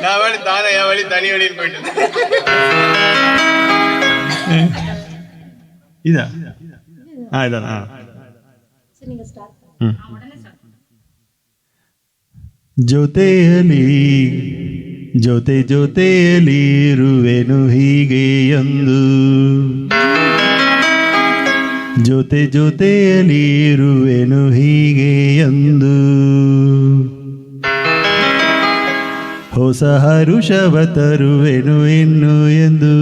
ನಾವಳಿ ತಾನ ಯಾವಳಿ ತನಿ ಹೊಳಿ போயிட்டு ಇದಾ ಇದಾ ಜೊತೆಯಲಿ ಜೊತೆಯಲಿ ಇರುವೆನು ಹೀಗೆ ಎಂದು ಜೊತೆಯಲಿ ಇರುವೆನು ಹೀಗೆ ಎಂದು ಹೊಸ ಹರುಷವ ತರುವೆನು ಇನ್ನು ಎಂದು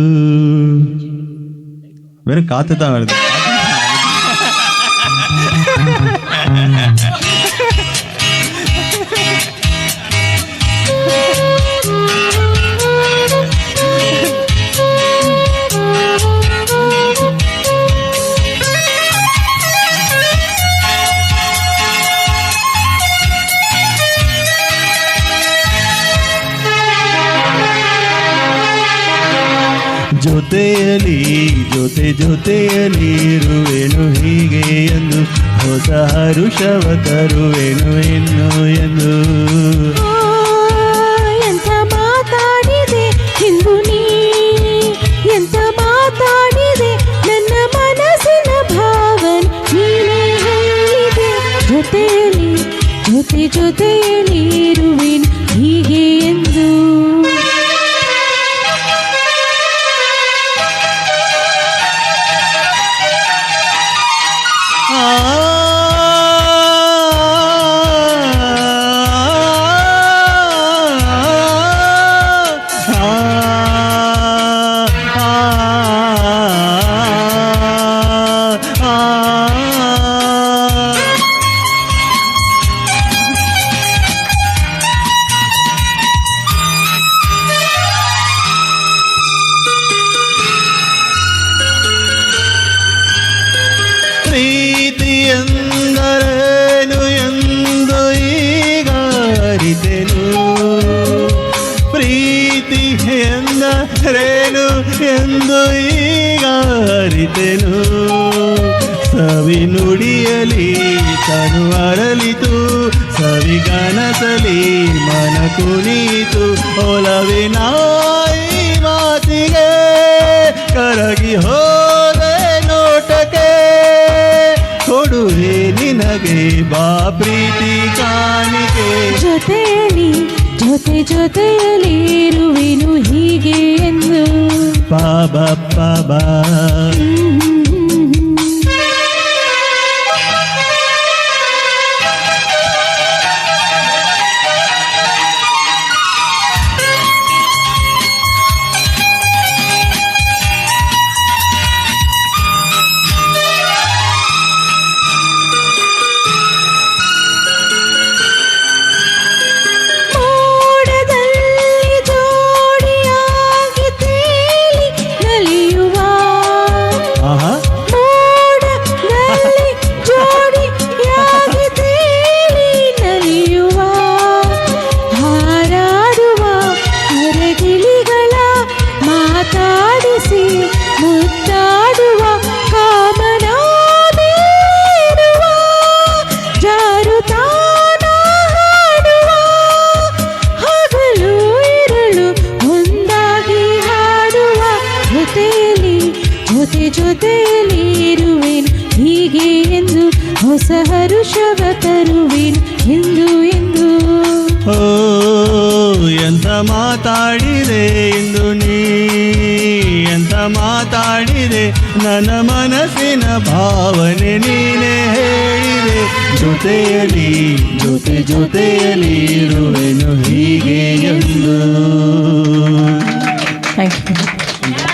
ಬೇರೆ ಕಾತುತ್ತಾ ಮಾಡಿದೆ. ಜೊತೆಯಲಿ ಜೊತೆಯಲಿ ಇರುವೆನು ಹೀಗೆ ಎಂದು ಹೊಸ ಹರುಷವ ತರುವೆನು ಇನ್ನು ಎಂದು. ಎಂತ ಮಾತಾಡಿದೆ ಇಂದು ನೀ, ಎಂತ ಮಾತಾಡಿದೆ ನನ್ನ ಮನಸ್ಸಿನ ಭಾವನೆ ನೀನೇ ಹೇಳಿದೆ. ಜೊತೆಯಲಿ ಜೊತೆಯಲಿ ಇರುವೆನು ಹೀಗೆ ಎಂದು. ಪ್ರೀತಿ ಎಂದರೇನು ಎಂದು ಈಗ ಅರಿತೆನು. ಪ್ರೀತಿ ಎಂದರೇನು ಎಂದು ಈಗ ಅರಿತೆನು. ಸವಿ ನುಡಿಯಲಿ ತನು ಅರಳಿತು, ಸವಿಗನಸಲಿ ಮನ ಕುಣಿತು. ಒಲವಿನ ಈ ಮಾತಿಗೆ ಕರಗಿ ಹೋದೆ ನೋಟಕ್ಕೆ. ಕೊಡುವೆ ನಿನಗೆ ಬಾ ಪ್ರೀತಿ ಕಾಣಿಕೆ. ಜೊತೆಯಲಿ ಜೊತೆಯಲಿ ಇರುವೆನು ಹೀಗೆ ಎಂದು. ಬಾಬಾ ಜೊತೆಯಲಿ ಇರುವೆನು ಹೀಗೆ ಎಂದು. ಹೊಸ ಹರುಷವ ತರುವೆನು ಎಂದು ಎಂದು. ಓ ಎಂತ ಮಾತಾಡಿದೆ ಇಂದು ನೀ, ಎಂತ ಮಾತಾಡಿದೆ ನನ್ನ ಮನಸ್ಸಿನ ಭಾವನೆ ನೀನೇ ಹೇಳಿದೆ. ಜೊತೆಯಲಿ ಜೊತೆಯಲಿ ಇರುವೆ